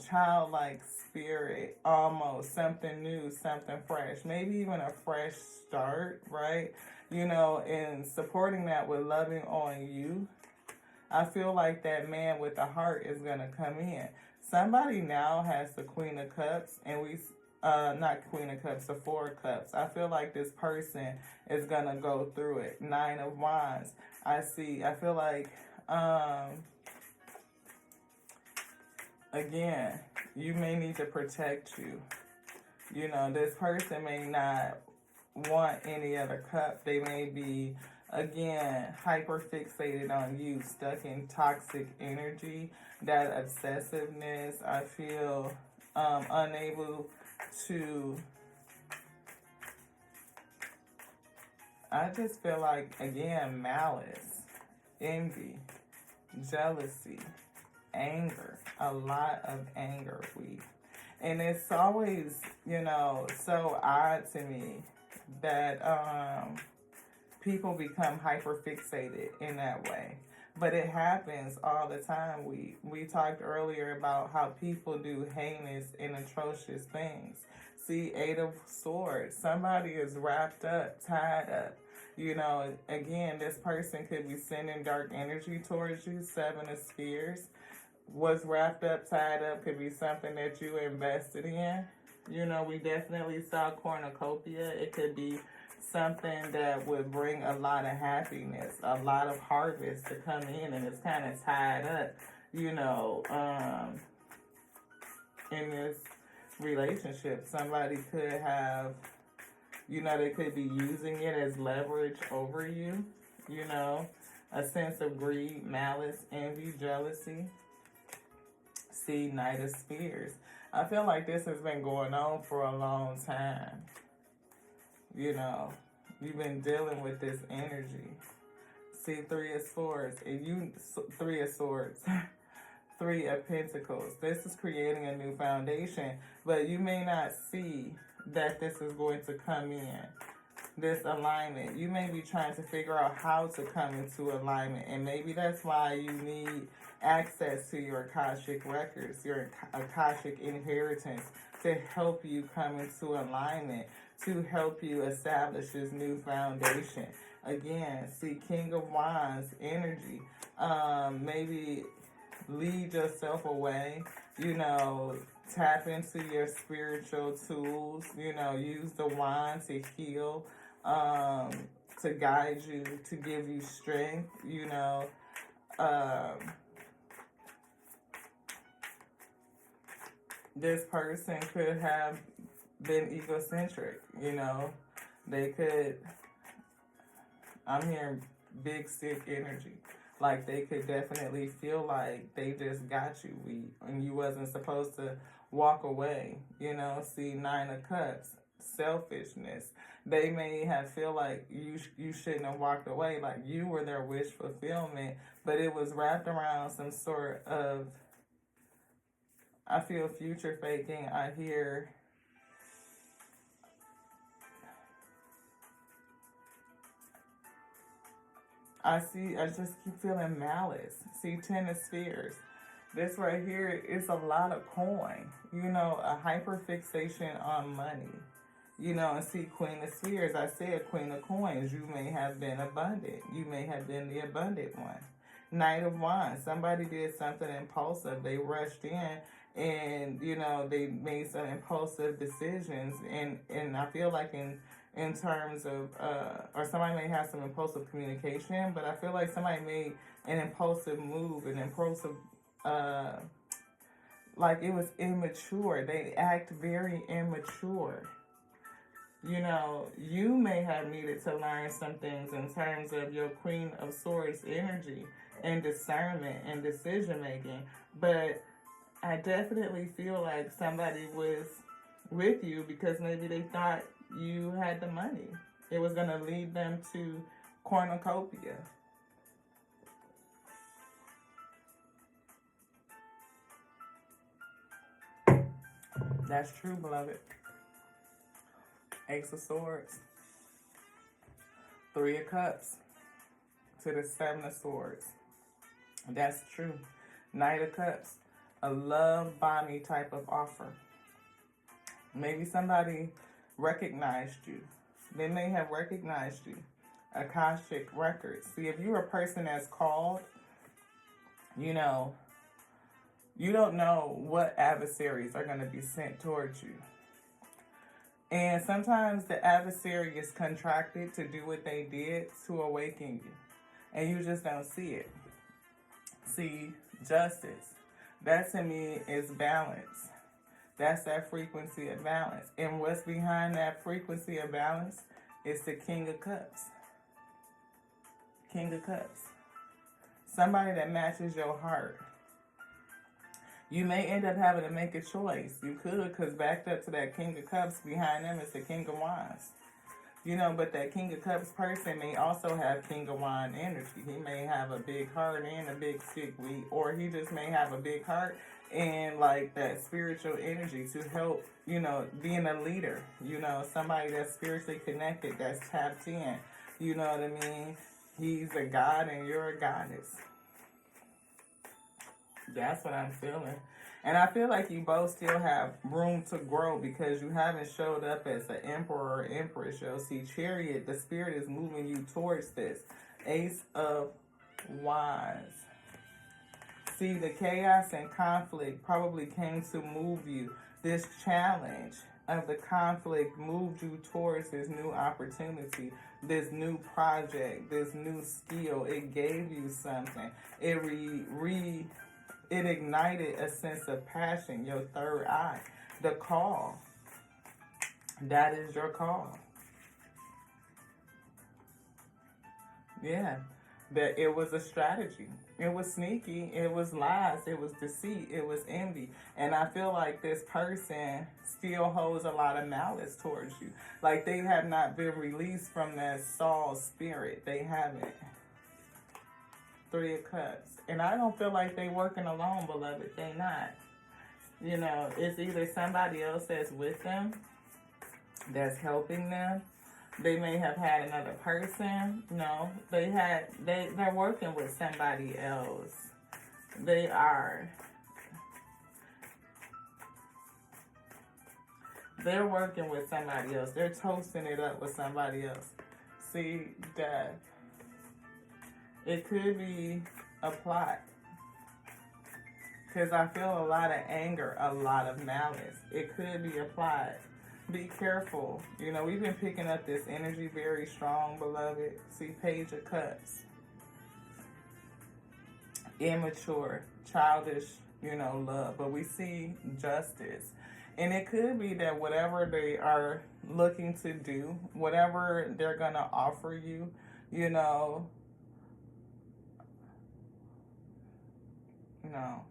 childlike spirit, almost something new, something fresh, maybe even a fresh start, right? And supporting that with loving on you. I feel like that man with the heart is going to come in. Somebody now has the Queen of Cups, and not Queen of Cups, the Four of Cups. I feel like this person is going to go through it. Nine of Wands. I feel like, again, you may need to protect you. This person may not want any other cup. They may be, again, hyper fixated on you, stuck in toxic energy, that obsessiveness. I feel unable to, I just feel like, again, malice. envy, jealousy, anger, a lot of anger. And it's always, so odd to me that people become hyper fixated in that way. But it happens all the time. We talked earlier about how people do heinous and atrocious things. See, Eight of Swords. Somebody is wrapped up, tied up. Again, this person could be sending dark energy towards you. Seven of Spheres. What's wrapped up, tied up could be something that you invested in. We definitely saw cornucopia. It could be something that would bring a lot of happiness, a lot of harvest to come in, and it's kind of tied up, in this relationship. Somebody could have, they could be using it as leverage over you, a sense of greed, malice, envy, jealousy. See, Knight of Spears. I feel like this has been going on for a long time. You've been dealing with this energy. See, Three of Swords. Three of Swords. Three of Pentacles. This is creating a new foundation, but you may not see that this is going to come in. This alignment. You may be trying to figure out how to come into alignment, and maybe that's why you need access to your Akashic records, your Akashic inheritance, to help you come into alignment, to help you establish this new foundation. Again, see, King of Wands energy. Maybe lead yourself away, tap into your spiritual tools, use the wand to heal, to guide you, to give you strength, this person could have been egocentric, they could, I'm hearing big sick energy. Like they could definitely feel like they just got you, and you wasn't supposed to walk away, See, Nine of Cups, selfishness. They may have feel like you shouldn't have walked away, like you were their wish fulfillment, but it was wrapped around some sort of, I feel, future faking. I hear I just keep feeling malice. See, Ten of Spheres. This right here is a lot of coin. A hyperfixation on money. And see, Queen of Spheres. I said Queen of Coins. You may have been abundant. You may have been the abundant one. Knight of Wands. Somebody did something impulsive. They rushed in and, they made some impulsive decisions. And I feel like in terms of, or somebody may have some impulsive communication, but I feel like somebody made an impulsive move, an impulsive, like it was immature. They act very immature. You may have needed to learn some things in terms of your Queen of Swords energy and discernment and decision making, but I definitely feel like somebody was with you because maybe they thought you had the money. It was going to lead them to cornucopia. That's true, beloved. Ace of Swords. Three of Cups to the Seven of Swords. That's true. Knight of Cups. A love bombing type of offer. Maybe somebody recognized you. They may have recognized you. Akashic records. See, if you're a person that's called, you don't know what adversaries are going to be sent towards you. And sometimes the adversary is contracted to do what they did to awaken you. And you just don't see it. See, justice. That to me is balance. That's that frequency of balance. And what's behind that frequency of balance is the King of Cups. King of Cups. Somebody that matches your heart. You may end up having to make a choice. You could, because backed up to that King of Cups, behind them is the King of Wands. You know, but that King of Cups person may also have King of Wand energy. He may have a big heart and a big stick weed, or he just may have a big heart and like that spiritual energy to help, you know, being a leader, you know, somebody that's spiritually connected, that's tapped in. You know what I mean? He's a god and you're a goddess. That's what I'm feeling. And I feel like you both still have room to grow because you haven't showed up as an emperor or empress. You'll see Chariot, the spirit is moving you towards this. Ace of Wands. See, the chaos and conflict probably came to move you. This challenge of the conflict moved you towards this new opportunity, this new project, this new skill. It gave you something. It ignited a sense of passion, your third eye. The call. That is your call. Yeah. That it was a strategy. It was sneaky. It was lies. It was deceit. It was envy. And I feel like this person still holds a lot of malice towards you. Like they have not been released from that Saul spirit. They haven't. Three of Cups. And I don't feel like they working alone, beloved. They not. You know, it's either somebody else that's with them, that's helping them. They may have had another person. No, they're working with somebody else. They are. They're working with somebody else. They're toasting it up with somebody else. See, Death. It could be a plot. Because I feel a lot of anger, a lot of malice. It could be a plot. Be careful. You know, we've been picking up this energy very strong, beloved. See, Page of Cups. Immature, childish, you know, love. But we see justice. And it could be that whatever they are looking to do, whatever they're going to offer you, you know, no.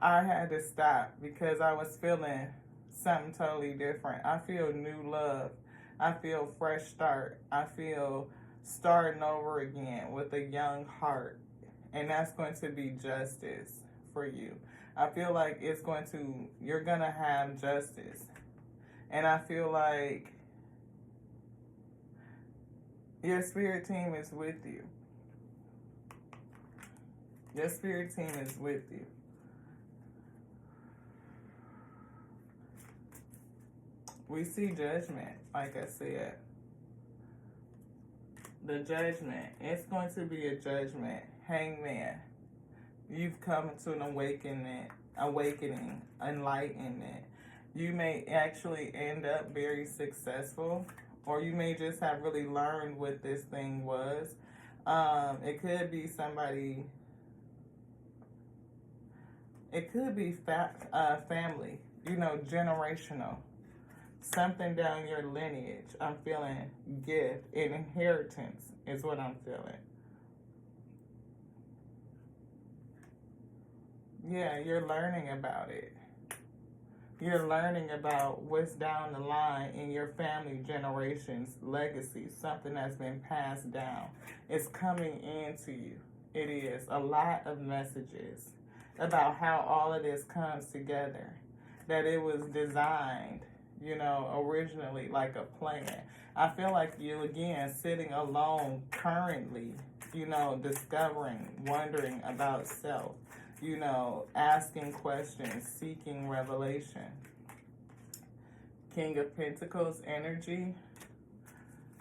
I had to stop because I was feeling something totally different. I feel new love. I feel fresh start. I feel starting over again with a young heart. And that's going to be justice for you. I feel like you're going to have justice. And I feel like your spirit team is with you. Your spirit team is with you. We see judgment, like I said. The judgment. It's going to be a judgment. Hangman. You've come to an awakening, enlightenment. You may actually end up very successful, or you may just have really learned what this thing was. It could be somebody. It could be family, you know, generational. Something down your lineage. I'm feeling gift and inheritance is what I'm feeling. Yeah, you're learning about it. You're learning about what's down the line in your family generation's legacy, something that's been passed down. It's coming into you. It is a lot of messages about how all of this comes together, that it was designed, you know, originally like a plan. I feel like you, again, sitting alone currently, you know, discovering, wondering about self, you know, asking questions, seeking revelation. King of Pentacles energy.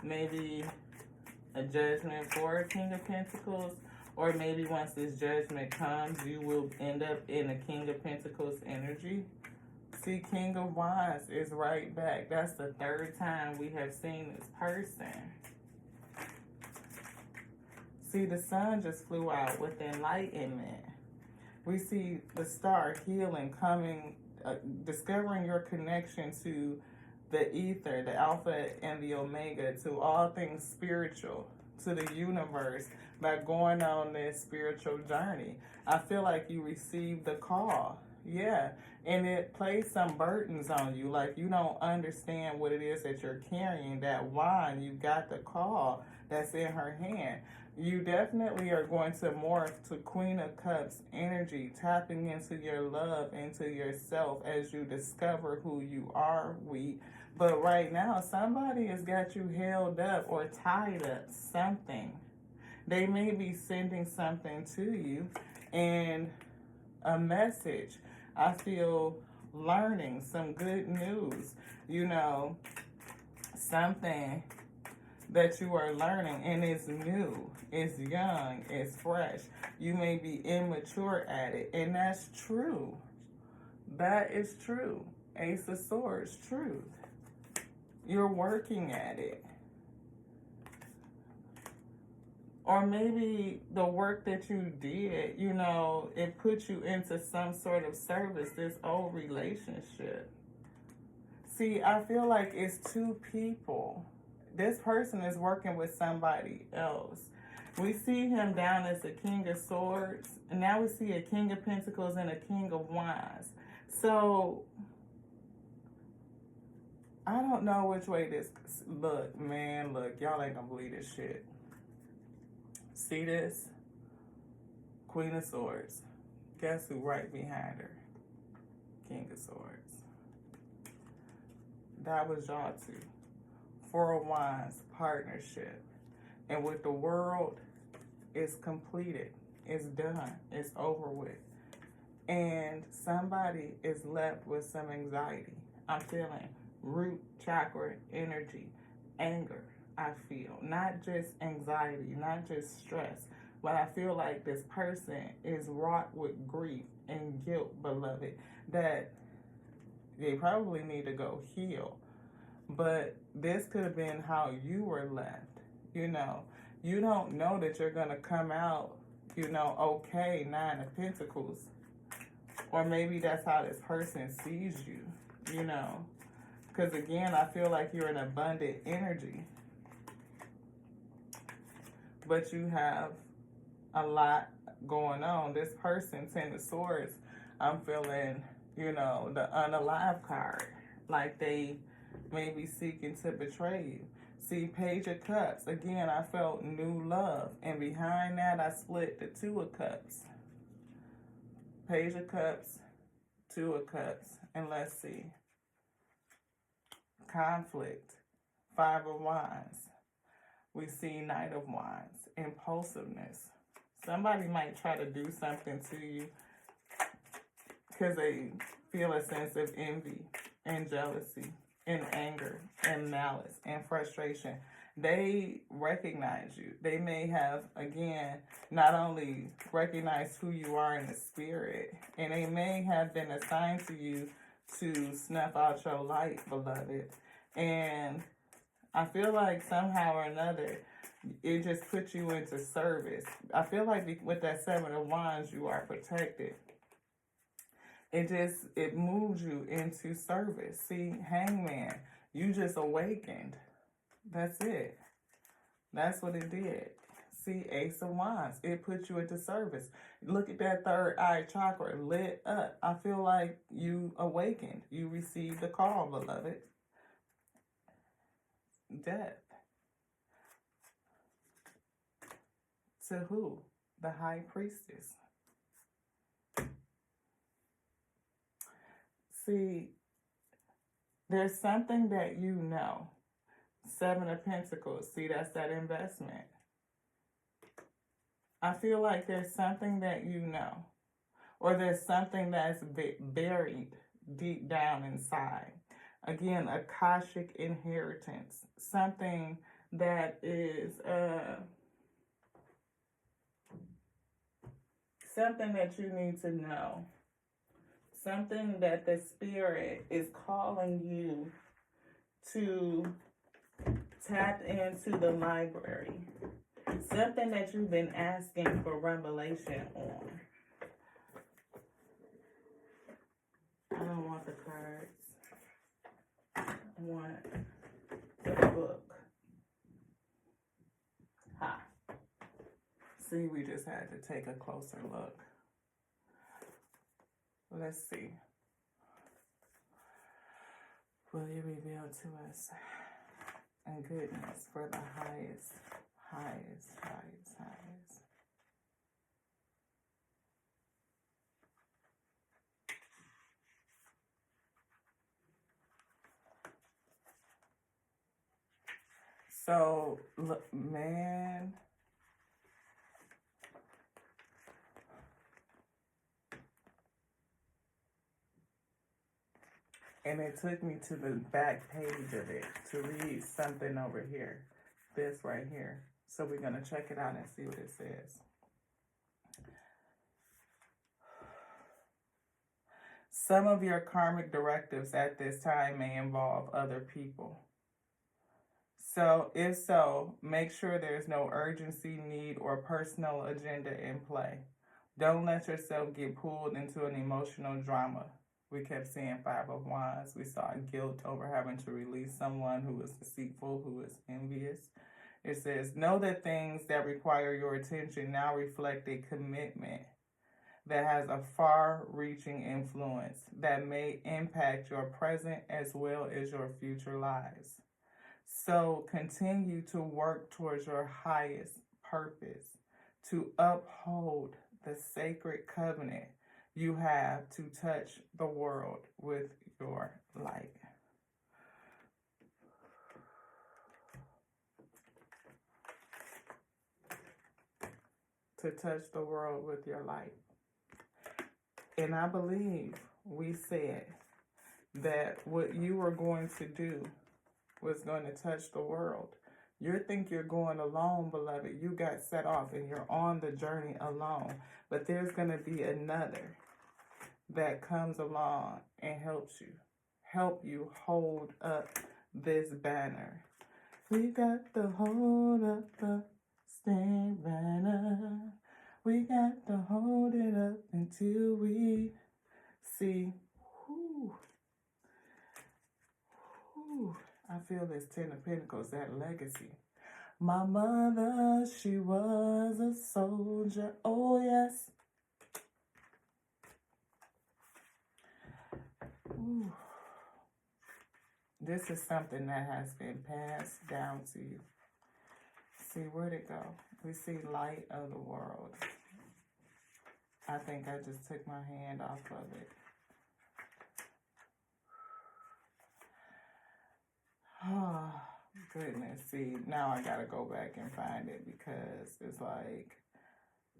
Maybe a judgment for King of Pentacles. Or maybe once this judgment comes, you will end up in a King of Pentacles energy. See, King of Wands is right back. That's the third time we have seen this person. See, the sun just flew out with enlightenment. We see the star healing, coming, discovering your connection to the ether, the alpha and the omega, to all things spiritual, to the universe, by going on this spiritual journey. I feel like you received the call. Yeah, and it plays some burdens on you. Like you don't understand what it is that you're carrying. That wine, you got the call that's in her hand. You definitely are going to morph to Queen of Cups energy, tapping into your love, into yourself as you discover who you are, But right now, somebody has got you held up or tied up, something. They may be sending something to you and a message. I feel learning some good news, you know, something that you are learning, and it's new, it's young, it's fresh. You may be immature at it, and that's true. That is true. Ace of Swords, truth. You're working at it. Or maybe the work that you did, you know, it put you into some sort of service, this old relationship. See, I feel like it's two people. This person is working with somebody else. We see him down as the King of Swords, and now we see a King of Pentacles and a King of Wands. So, I don't know which way this... Look, man, look, y'all ain't gonna believe this shit. See this? Queen of Swords. Guess who right behind her? King of Swords. That was y'all two. Four of Wands, partnership. And with the world, it's completed. It's done. It's over with. And somebody is left with some anxiety. I'm feeling root chakra energy, anger. I feel not just anxiety, not just stress, but I feel like this person is wrought with grief and guilt, beloved, that they probably need to go heal. But this could have been how you were left. You know, you don't know that you're going to come out, you know, okay, Nine of Pentacles. Or maybe that's how this person sees you, you know. Because again, I feel like you're an abundant energy. But you have a lot going on. This person, Ten of Swords, I'm feeling, you know, the unalive card. Like they may be seeking to betray you. See, Page of Cups. Again, I felt new love. And behind that, I split the Two of Cups. Page of Cups, Two of Cups. And let's see. Conflict. Five of Wands. We see Knight of Wands. Impulsiveness. Somebody might try to do something to you because they feel a sense of envy and jealousy and anger and malice and frustration. They recognize you. They may have, again, not only recognized who you are in the spirit, and they may have been assigned to you to snuff out your light, beloved. And I feel like somehow or another, it just puts you into service. I feel like with that Seven of Wands, you are protected. It moves you into service. See, Hangman, you just awakened. That's it. That's what it did. See, Ace of Wands, it puts you into service. Look at that third eye chakra lit up. I feel like you awakened. You received the call, beloved. Death. To who? The High Priestess. See, there's something that you know. Seven of Pentacles. See, that's that investment. I feel like there's something that you know. Or there's something that's buried deep down inside. Again, Akashic inheritance. Something that is... something that you need to know. Something that the spirit is calling you to tap into the library. Something that you've been asking for revelation on. I don't want the cards. I want the book. Ha. See, we just had to take a closer look. Let's see. Will you reveal to us and goodness for the highest, highest, highest, highest. So, look, man. And it took me to the back page of it to read something over here. This right here. So we're going to check it out and see what it says. Some of your karmic directives at this time may involve other people. So, if so, make sure there's no urgency, need, or personal agenda in play. Don't let yourself get pulled into an emotional drama. We kept seeing Five of Wands. We saw guilt over having to release someone who is deceitful, who is envious. It says, know that things that require your attention now reflect a commitment that has a far-reaching influence that may impact your present as well as your future lives. So continue to work towards your highest purpose, to uphold the sacred covenant you have to touch the world with your light. To touch the world with your light. And I believe we said that what you were going to do was going to touch the world. You think you're going alone, beloved. You got set off and you're on the journey alone. But there's going to be another that comes along and helps you. Help you hold up this banner. We got to hold up the same banner. We got to hold it up until we see. Whew, whew. I feel this Ten of Pentacles, that legacy. My mother, she was a soldier. Oh, yes. Ooh. This is something that has been passed down to you. See, where'd it go? We see light of the world. I think I just took my hand off of it. Oh, goodness. See, now I gotta go back and find it because it's like,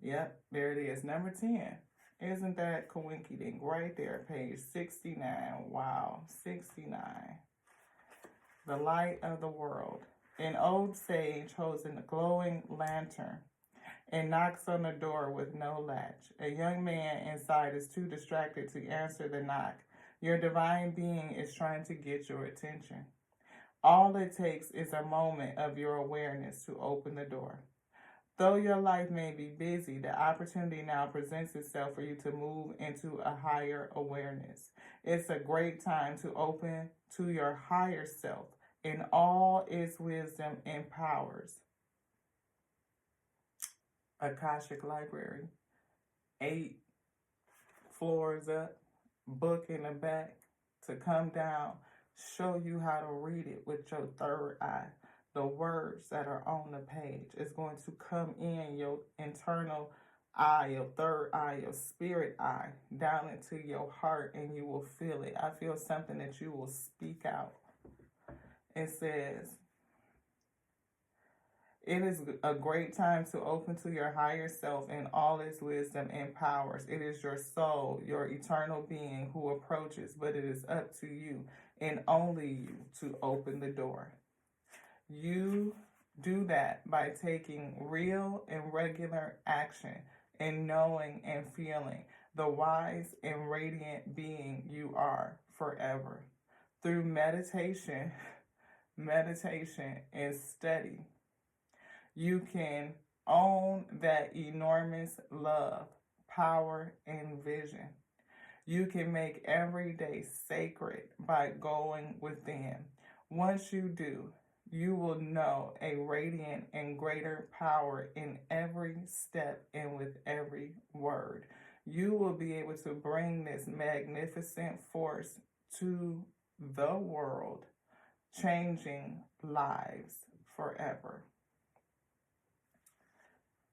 yep, there it is. Number 10. Isn't that coinky-dink? Right there, page 69. Wow, 69. The light of the world. An old sage holds a glowing lantern and knocks on the door with no latch. A young man inside is too distracted to answer the knock. Your divine being is trying to get your attention. All it takes is a moment of your awareness to open the door. Though your life may be busy, the opportunity now presents itself for you to move into a higher awareness. It's a great time to open to your higher self in all its wisdom and powers. Akashic Library, 8 floors up, book in the back to come down, show you how to read it with your third eye. The words that are on the page is going to come in your internal eye, your third eye, your spirit eye, down into your heart, and you will feel it. I feel something that you will speak out. It says, it is a great time to open to your higher self in all its wisdom and powers. It is your soul, your eternal being who approaches, but it is up to you and only you to open the door. You do that by taking real and regular action and knowing and feeling the wise and radiant being you are forever. Through meditation and study, you can own that enormous love, power, and vision. You can make every day sacred by going within. Once you do, you will know a radiant and greater power in every step and with every word. you will be able to bring this magnificent force to the world, changing lives forever.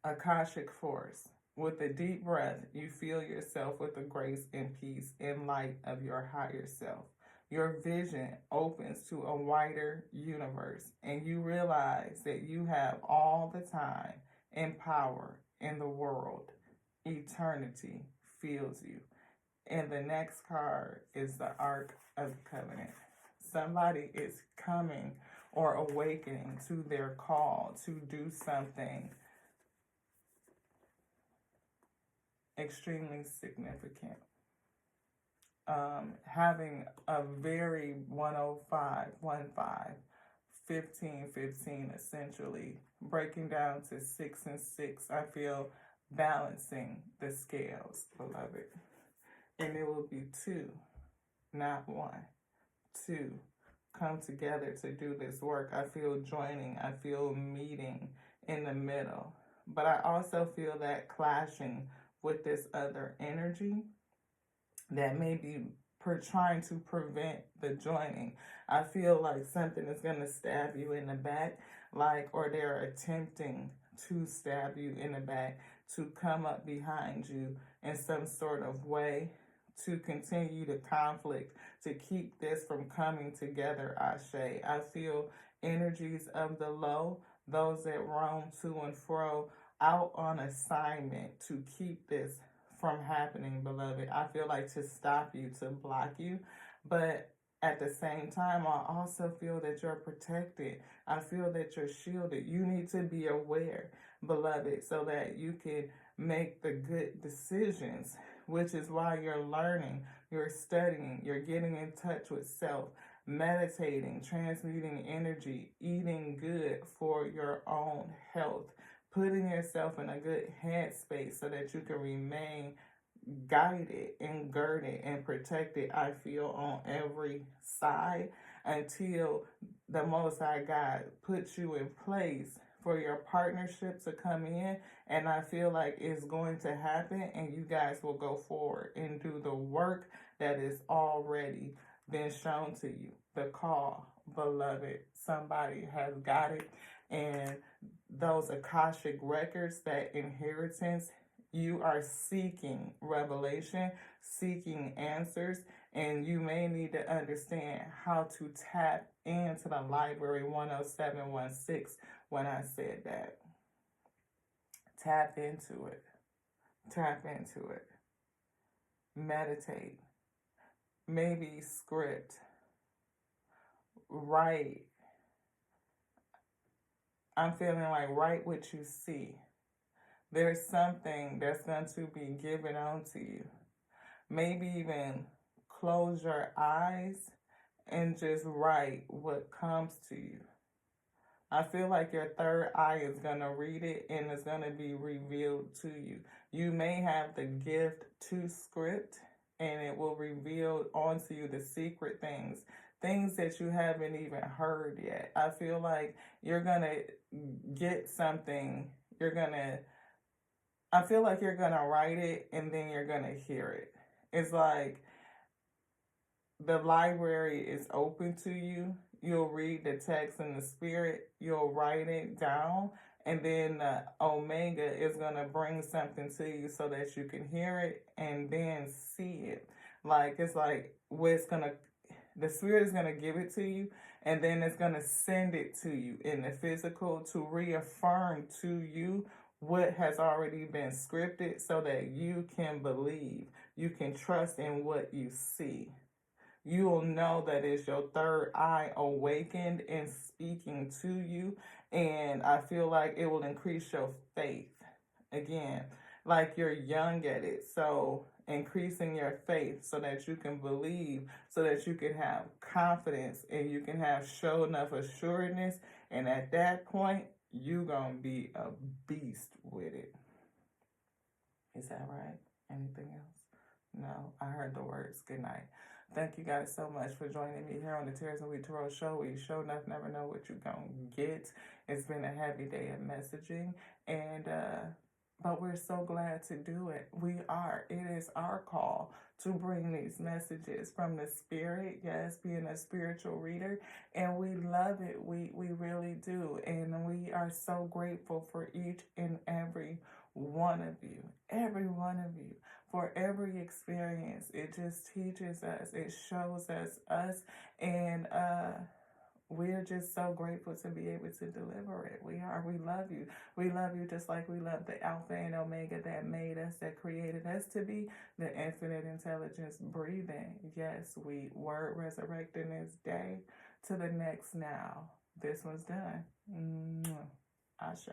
Akashic force. With a deep breath, you feel yourself with the grace and peace and light of your higher self. Your vision opens to a wider universe, and you realize that you have all the time and power in the world. Eternity fills you. And the next card is the Ark of the Covenant. Somebody is coming or awakening to their call to do something extremely significant. Having a very 105, 15, 15, essentially, breaking down to 6 and 6, I feel balancing the scales, beloved. And it will be two, not one. Two come together to do this work. I feel joining, I feel meeting in the middle. But I also feel that clashing with this other energy that may be trying to prevent the joining. I feel like something is going to stab you in the back, or they're attempting to stab you in the back, to come up behind you in some sort of way, to continue the conflict, to keep this from coming together, Ashe. I feel energies of the low, those that roam to and fro, out on assignment to keep this from happening, beloved. I feel like to stop you, to block you, but at the same time, I also feel that you're protected. I feel that you're shielded. You need to be aware, beloved, so that you can make the good decisions, which is why you're learning, you're studying, you're getting in touch with self, meditating, transmuting energy, eating good for your own health, putting yourself in a good headspace so that you can remain guided and girded and protected, I feel, on every side, until the Most High God puts you in place for your partnership to come in. And I feel like it's going to happen, and you guys will go forward and do the work that is already been shown to you. The call, beloved, somebody has got it. And those Akashic records, that inheritance, you are seeking revelation, seeking answers, and you may need to understand how to tap into the library 10716 when I said that. Tap into it. Tap into it. Meditate. Maybe script. Write. I'm feeling like write what you see. There's something that's going to be given onto you. Maybe even close your eyes and just write what comes to you. I feel like your third eye is going to read it, and it's going to be revealed to you. You may have the gift to script, and it will reveal onto you the secret things that you haven't even heard yet. I feel like you're going to get something. I feel like you're going to write it, and then you're going to hear it. It's like the library is open to you. You'll read the text in the spirit. You'll write it down. And then the Omega is going to bring something to you so that you can hear it and then see it. It's like the spirit is going to give it to you, and then it's going to send it to you in the physical to reaffirm to you what has already been scripted, so that you can believe, you can trust in what you see. You will know that it's your third eye awakened and speaking to you. And I feel like it will increase your faith. Again, like you're young at it. So increasing your faith so that you can believe, so that you can have confidence, and you can have show enough assuredness. And at that point, you're going to be a beast with it. Is that right? Anything else? No, I heard the words. Good night. Thank you guys so much for joining me here on the Tears of Wheat Tarot Show, where you show enough, never know what you're going to get. It's been a happy day of messaging, and But we're so glad to do it. It is our call to bring these messages from the Spirit, yes, being a spiritual reader, and we love it. We really do. And we are so grateful for each and every one of you, every one of you, for every experience. It just teaches us, it shows us, and we're just so grateful to be able to deliver it. We are. We love you. We love you just like we love the Alpha and Omega that made us, that created us to be the infinite intelligence breathing. Yes, we were resurrecting this day to the next now. This one's done. Ashe.